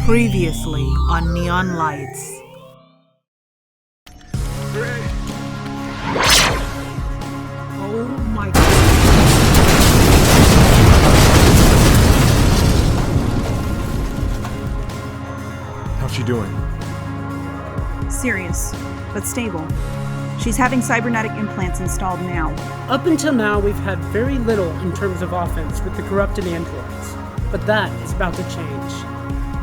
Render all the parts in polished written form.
Previously on Neon Lights. Oh my god. How's she doing? Serious, but stable. She's having cybernetic implants installed now. Up until now, we've had very little in terms of offense with the corrupted androids, but that is about to change.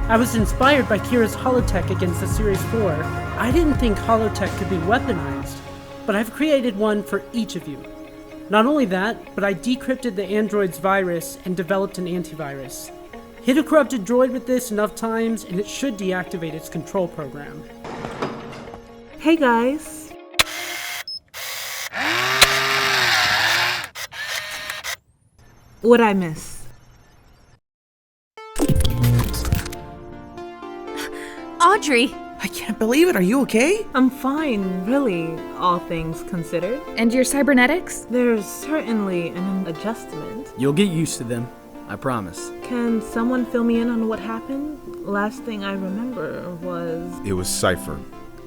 I was inspired by Kira's holotech against the Series 4. I didn't think holotech could be weaponized, but I've created one for each of you. Not only that, but I decrypted the android's virus and developed an antivirus. Hit a corrupted droid with this enough times and it should deactivate its control program. Hey guys. What'd I miss? Audri! I can't believe it. Are you okay? I'm fine, really, all things considered. And your cybernetics? There's certainly an adjustment. You'll get used to them, I promise. Can someone fill me in on what happened? Last thing I remember was... It was Cypher.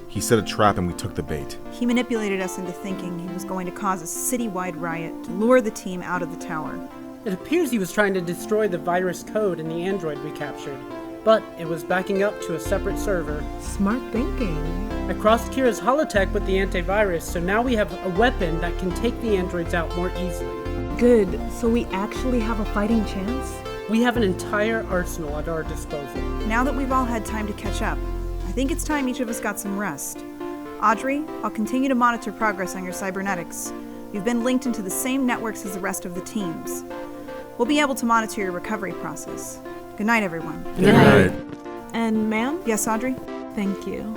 He set a trap and we took the bait. He manipulated us into thinking he was going to cause a citywide riot to lure the team out of the tower. It appears he was trying to destroy the virus code in the android we captured, but it was backing up to a separate server. Smart thinking. I crossed Kira's holotech with the antivirus, so now we have a weapon that can take the androids out more easily. Good, so we actually have a fighting chance? We have an entire arsenal at our disposal. Now that we've all had time to catch up, I think it's time each of us got some rest. Audri, I'll continue to monitor progress on your cybernetics. You've been linked into the same networks as the rest of the teams. We'll be able to monitor your recovery process. Good night, everyone. Good night. And ma'am? Yes, Audrey? Thank you.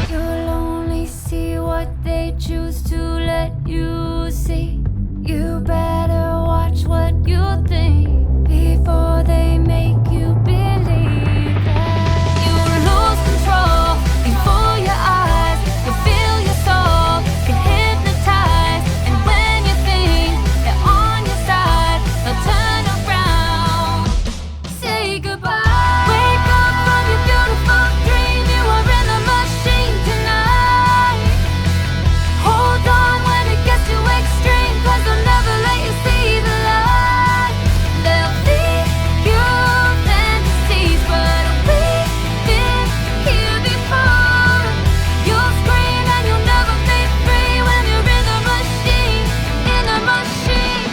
You'll only see what they choose to let you see. You better watch what you think before they make you believe that. You lose control before your eyes. You feel your soul get hypnotized, and when you think they're on your side, they'll turn around. Say goodbye. Wake up from your beautiful dream. You are in the machine tonight. Hold on when it gets too extreme, 'cause they'll never let you see the light. They'll feed you fantasies, but we've been here before. You'll scream and you'll never be free when you're in the machine, in the machine.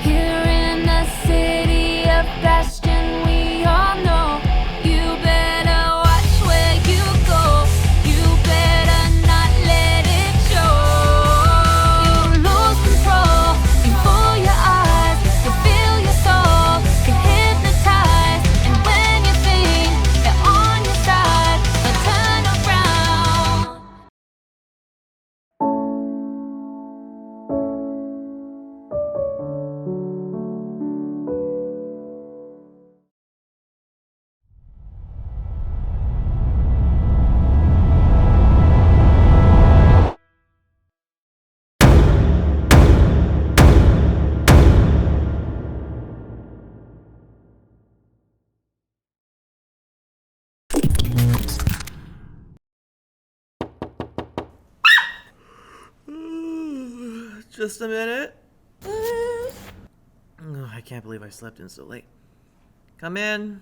Here in the city of Bastion, we all know you better watch where you go. You better not let it show. You lose control before your eyes. You feel your soul get hypnotized, and when you think they're on your side, they'll turn around. Just a minute. Oh, I can't believe I slept in so late. Come in.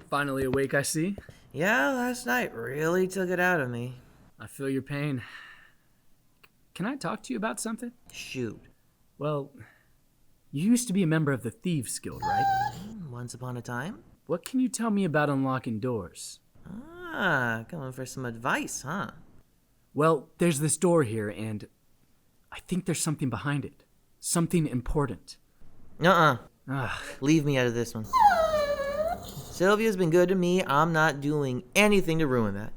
Finally awake, I see. Yeah, last night really took it out of me. I feel your pain. Can I talk to you about something? Shoot. Well, you used to be a member of the Thieves Guild, right? Once upon a time? What can you tell me about unlocking doors? Ah, coming for some advice, huh? Well, there's this door here, and I think there's something behind it. Something important. Uh-uh. Ah, Leave me out of this one. Sylvia's been good to me. I'm not doing anything to ruin that.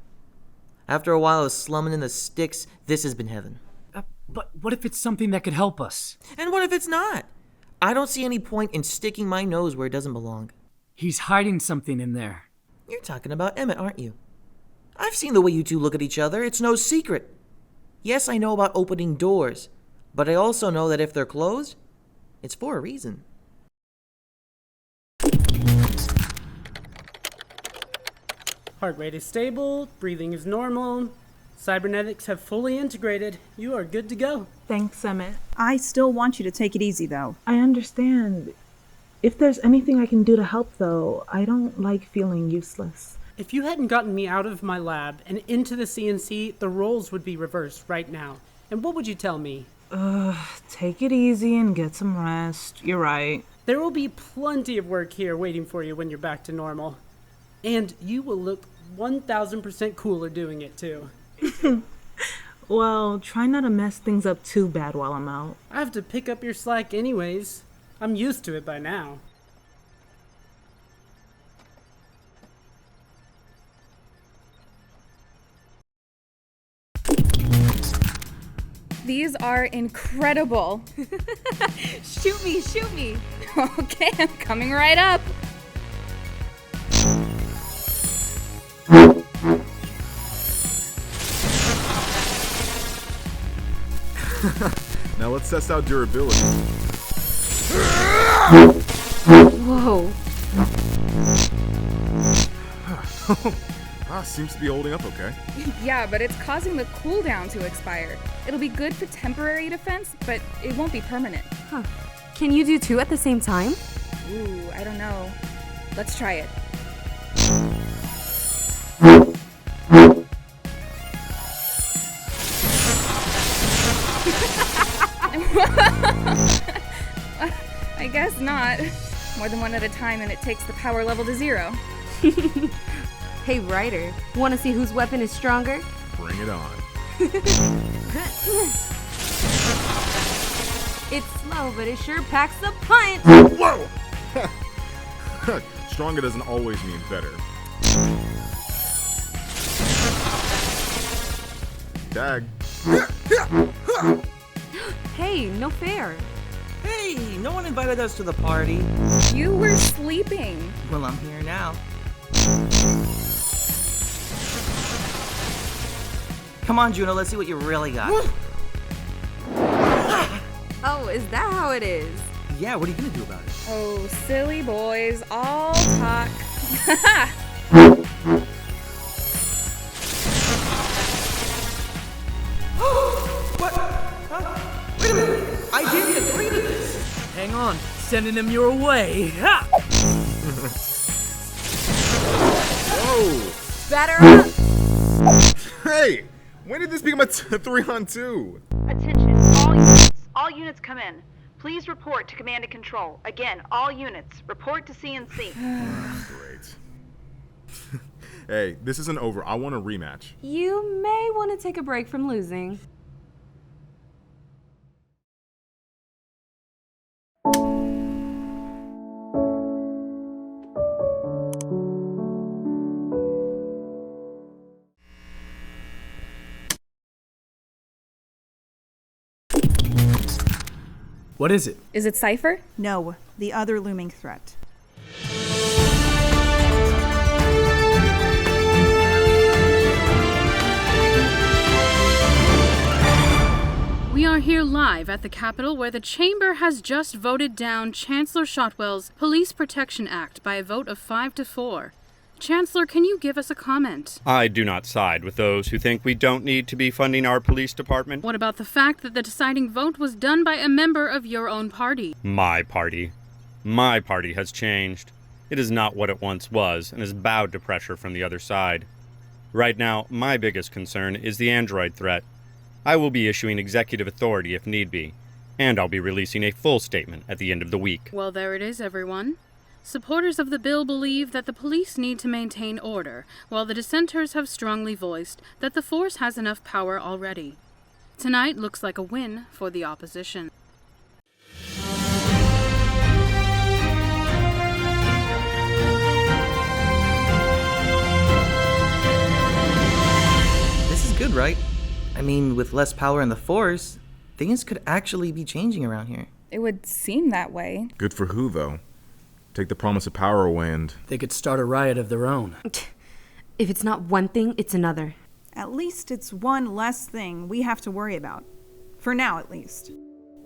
After a while of slumming in the sticks, this has been heaven. But what if it's something that could help us? And what if it's not? I don't see any point in sticking my nose where it doesn't belong. He's hiding something in there. You're talking about Emmett, aren't you? I've seen the way you two look at each other. It's no secret. Yes, I know about opening doors, but I also know that if they're closed, it's for a reason. Heart rate is stable, breathing is normal, cybernetics have fully integrated. You are good to go. Thanks, Emmett. I still want you to take it easy, though. I understand. If there's anything I can do to help, though, I don't like feeling useless. If you hadn't gotten me out of my lab and into the CNC, the roles would be reversed right now. And what would you tell me? Take it easy and get some rest. You're right. There will be plenty of work here waiting for you when you're back to normal. And you will look 1000% cooler doing it too. Well, try not to mess things up too bad while I'm out. I have to pick up your slack anyways. I'm used to it by now. These are incredible. Shoot me, shoot me. Okay, I'm coming right up. Now let's test out durability. Whoa. Seems to be holding up okay. Yeah, but it's causing the cooldown to expire. It'll be good for temporary defense, but it won't be permanent. Huh. Can you do two at the same time? Ooh, I don't know. Let's try it. I guess not. More than one at a time and it takes the power level to 0. Hey, Ryder, want to see whose weapon is stronger? Bring it on. It's slow, but it sure packs a punch. Whoa! Stronger doesn't always mean better. Dag. Hey, no fair. Hey, no one invited us to the party. You were sleeping. Well, I'm here now. Come on, Juno, let's see what you really got. Oh, is that how it is? Yeah, what are you gonna do about it? Oh, silly boys, all talk. What? Huh? Wait a minute! I didn't agree to this! Hang on, sending him your way. Ha! Whoa! Batter up! Hey! When did this become a 3-on-2? Attention, all units. All units come in. Please report to Command and Control. Again, all units. Report to CNC. Great. Hey, this isn't over. I want a rematch. You may want to take a break from losing. What is it? Is it Cypher? No, the other looming threat. We are here live at the Capitol where the Chamber has just voted down Chancellor Shotwell's Police Protection Act by a vote of 5-4. Chancellor, can you give us a comment? I do not side with those who think we don't need to be funding our police department. What about the fact that the deciding vote was done by a member of your own party? My party. My party has changed. It is not what it once was and has bowed to pressure from the other side. Right now, my biggest concern is the android threat. I will be issuing executive authority if need be, and I'll be releasing a full statement at the end of the week. Well, there it is, everyone. Supporters of the bill believe that the police need to maintain order, while the dissenters have strongly voiced that the force has enough power already. Tonight looks like a win for the opposition. right. I mean, with less power in the Force, things could actually be changing around here. It would seem that way. Good for who, though? Take the promise of power away and... They could start a riot of their own. If it's not one thing, it's another. At least it's one less thing we have to worry about. For now, at least.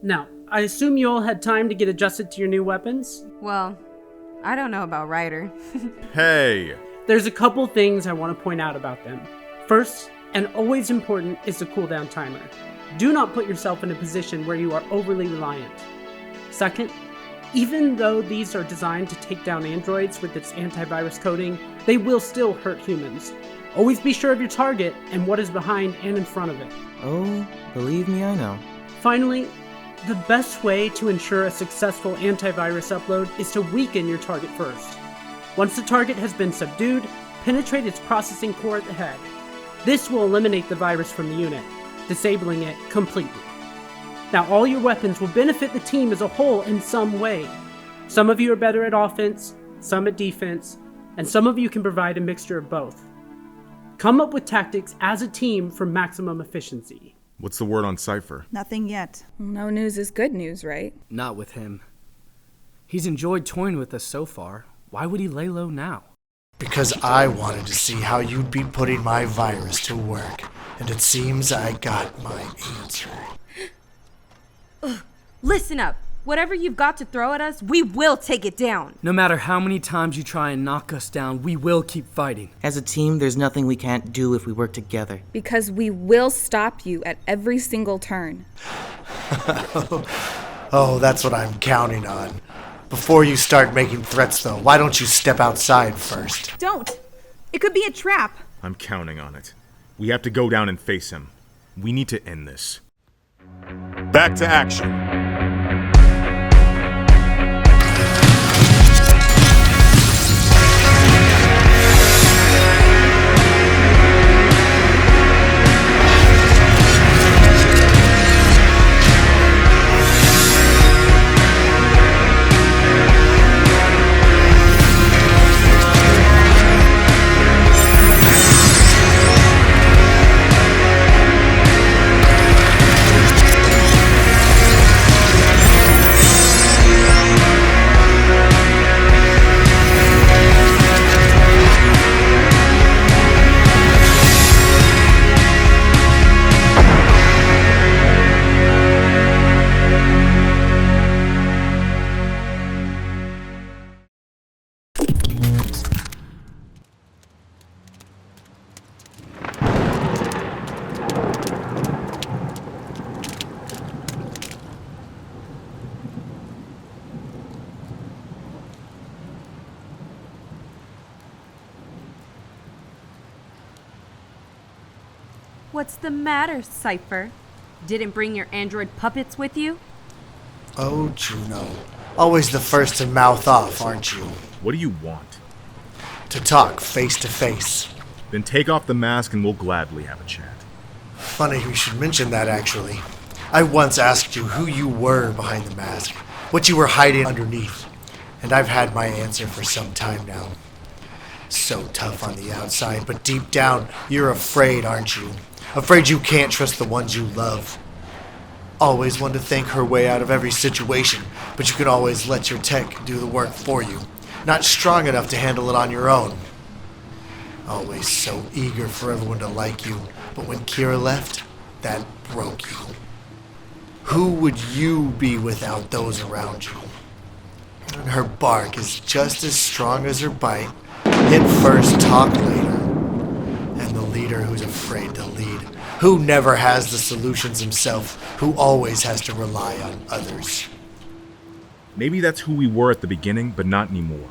Now, I assume you all had time to get adjusted to your new weapons? Well, I don't know about Ryder. Hey! There's a couple things I want to point out about them. First, and always important, is the cooldown timer. Do not put yourself in a position where you are overly reliant. Second, even though these are designed to take down androids with its antivirus coating, they will still hurt humans. Always be sure of your target and what is behind and in front of it. Oh, believe me, I know. Finally, the best way to ensure a successful antivirus upload is to weaken your target first. Once the target has been subdued, penetrate its processing core at the head. This will eliminate the virus from the unit, disabling it completely. Now all your weapons will benefit the team as a whole in some way. Some of you are better at offense, some at defense, and some of you can provide a mixture of both. Come up with tactics as a team for maximum efficiency. What's the word on Cypher? Nothing yet. No news is good news, right? Not with him. He's enjoyed toying with us so far. Why would he lay low now? Because I wanted to see how you'd be putting my virus to work. And it seems I got my answer. Listen up. Whatever you've got to throw at us, we will take it down. No matter how many times you try and knock us down, we will keep fighting. As a team, there's nothing we can't do if we work together. Because we will stop you at every single turn. Oh, that's what I'm counting on. Before you start making threats, though, why don't you step outside first? Don't! It could be a trap. I'm counting on it. We have to go down and face him. We need to end this. Back to action. What's the matter, Cypher? Didn't bring your android puppets with you? Oh, Juno. Always the first to mouth off, aren't you? What do you want? To talk face to face. Then take off the mask and we'll gladly have a chat. Funny you should mention that, actually. I once asked you who you were behind the mask, what you were hiding underneath, and I've had my answer for some time now. So tough on the outside, but deep down, you're afraid, aren't you? Afraid you can't trust the ones you love. Always one to think her way out of every situation, but you can always let your tech do the work for you. Not strong enough to handle it on your own. Always so eager for everyone to like you, but when Kira left, that broke you. Who would you be without those around you? And her bark is just as strong as her bite. Hit first, talk later. And the leader who's afraid to lead, who never has the solutions himself, who always has to rely on others. Maybe that's who we were at the beginning, but not anymore.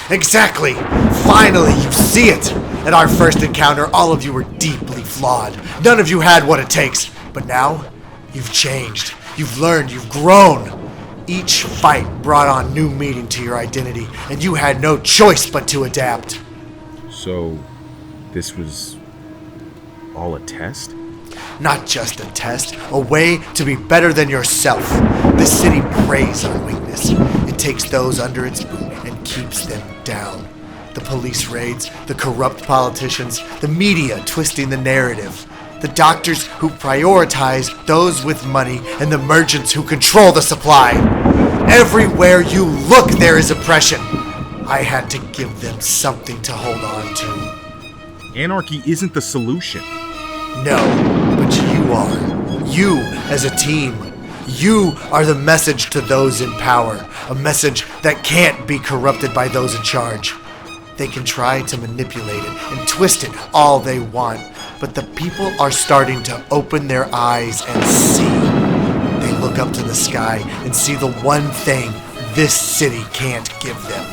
Exactly! Finally, you see it! At our first encounter, all of you were deeply flawed. None of you had what it takes. But now, you've changed. You've learned. You've grown. Each fight brought on new meaning to your identity, and you had no choice but to adapt. So, this was all a test? Not just a test, a way to be better than yourself. The city preys on weakness. It takes those under its boot and keeps them down. The police raids, the corrupt politicians, the media twisting the narrative. The doctors who prioritize those with money and the merchants who control the supply. Everywhere you look, there is oppression. I had to give them something to hold on to. Anarchy isn't the solution. No, but you are. You, as a team. You are the message to those in power. A message that can't be corrupted by those in charge. They can try to manipulate it and twist it all they want, but the people are starting to open their eyes and see. They look up to the sky and see the one thing this city can't give them.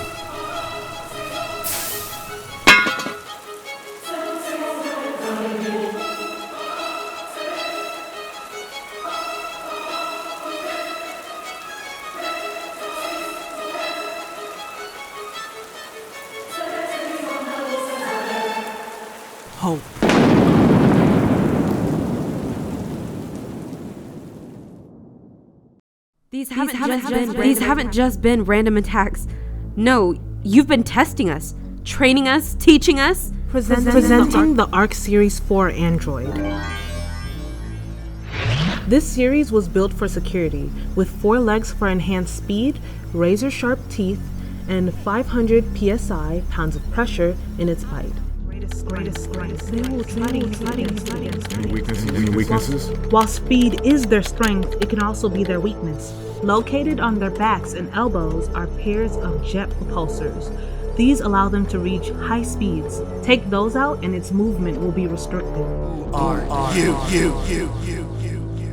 Hope. These haven't just been random attacks. No, you've been testing us, training us, teaching us. Presenting the Arc Series 4 Android. This series was built for security, with 4 legs for enhanced speed, razor-sharp teeth, and 500 psi pounds of pressure in its bite. Any weaknesses? While speed is their strength, it can also be their weakness. Located on their backs and elbows are pairs of jet propulsors. These allow them to reach high speeds. Take those out and its movement will be restricted. You.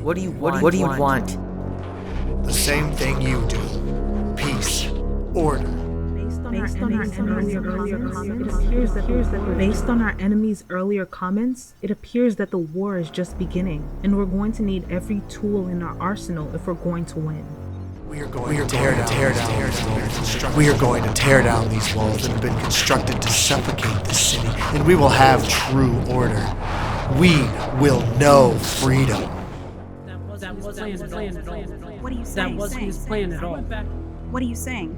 What do you want? The same thing you do. Peace. Order. Based on our enemy's earlier comments, it appears that the war is just beginning, and we're going to need every tool in our arsenal if we're going to win. We are going to tear down these walls that have been constructed to suffocate this city, and we will have true order. We will know freedom. That wasn't his plan at all. What are you saying? That wasn't his plan at all. What are you saying?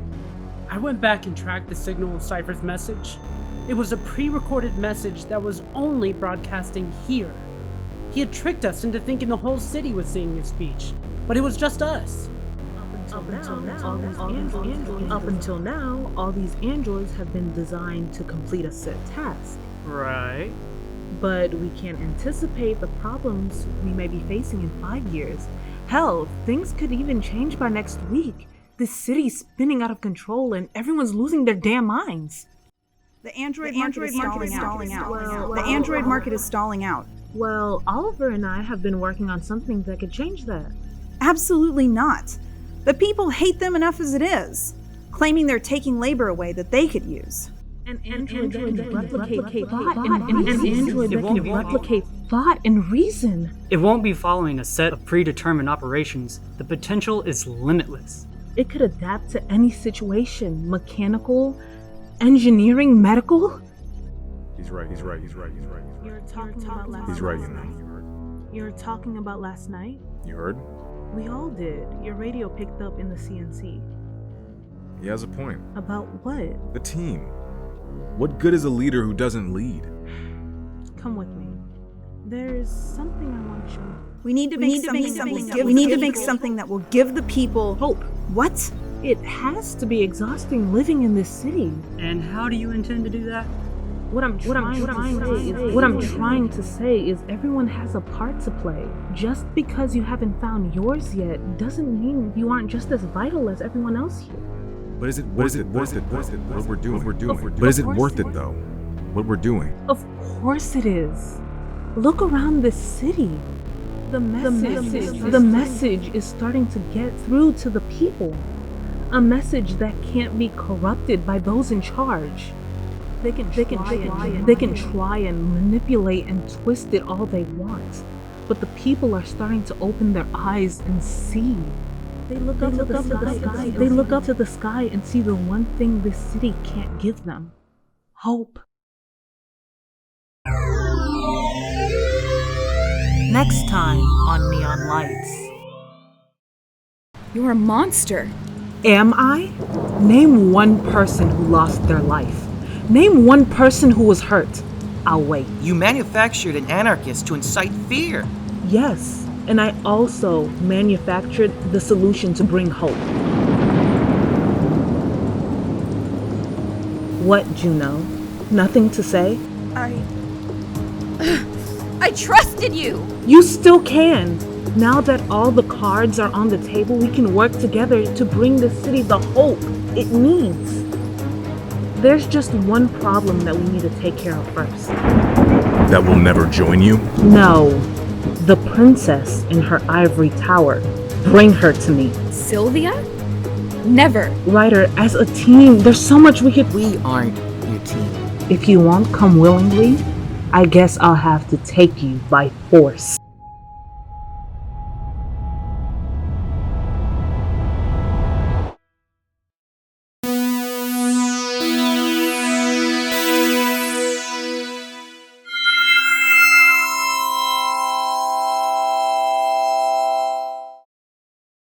I went back and tracked the signal of Cypher's message. It was a pre-recorded message that was only broadcasting here. He had tricked us into thinking the whole city was seeing his speech, but it was just us. Up until now, all these androids have been designed to complete a set task. Right. But we can't anticipate the problems we may be facing in 5 years. Hell, things could even change by next week. This city's spinning out of control and everyone's losing their damn minds. The android market is stalling out. The android market is stalling out. Well, Oliver and I have been working on something that could change that. Absolutely not. The people hate them enough as it is, claiming they're taking labor away that they could use. An android that can replicate thought and reason. It won't be following a set of predetermined operations. The potential is limitless. It could adapt to any situation, mechanical, engineering, medical. He's right. You're talking about last night. He's right, you know. You're talking about last night? You heard? We all did. Your radio picked up in the CNC. He has a point. About what? The team. What good is a leader who doesn't lead? Come with me. There's something I want to show you. We need to make something that will give the people hope. What? It has to be exhausting living in this city. And how do you intend to do that? What I'm trying to say is everyone has a part to play. Just because you haven't found yours yet doesn't mean you aren't just as vital as everyone else here. But is it worth it? What we're doing? But is it worth it though? What we're doing? Of course it is. Look around this city. The message is starting to get through to the people. A message that can't be corrupted by those in charge. They can try and manipulate and twist it all they want, but the people are starting to open their eyes and see. They look up to the sky and see the one thing this city can't give them: hope. Next time on Neon Lights. You're a monster. Am I? Name one person who lost their life. Name one person who was hurt. I'll wait. You manufactured an anarchist to incite fear. Yes, and I also manufactured the solution to bring hope. What, Juno? Nothing to say? I trusted you! You still can! Now that all the cards are on the table, we can work together to bring the city the hope it needs. There's just one problem that we need to take care of first. That will never join you? No. The princess in her ivory tower. Bring her to me. Sylvia? Never. Ryder, as a team, there's so much we could... We aren't your team. If you won't come willingly, I guess I'll have to take you by force.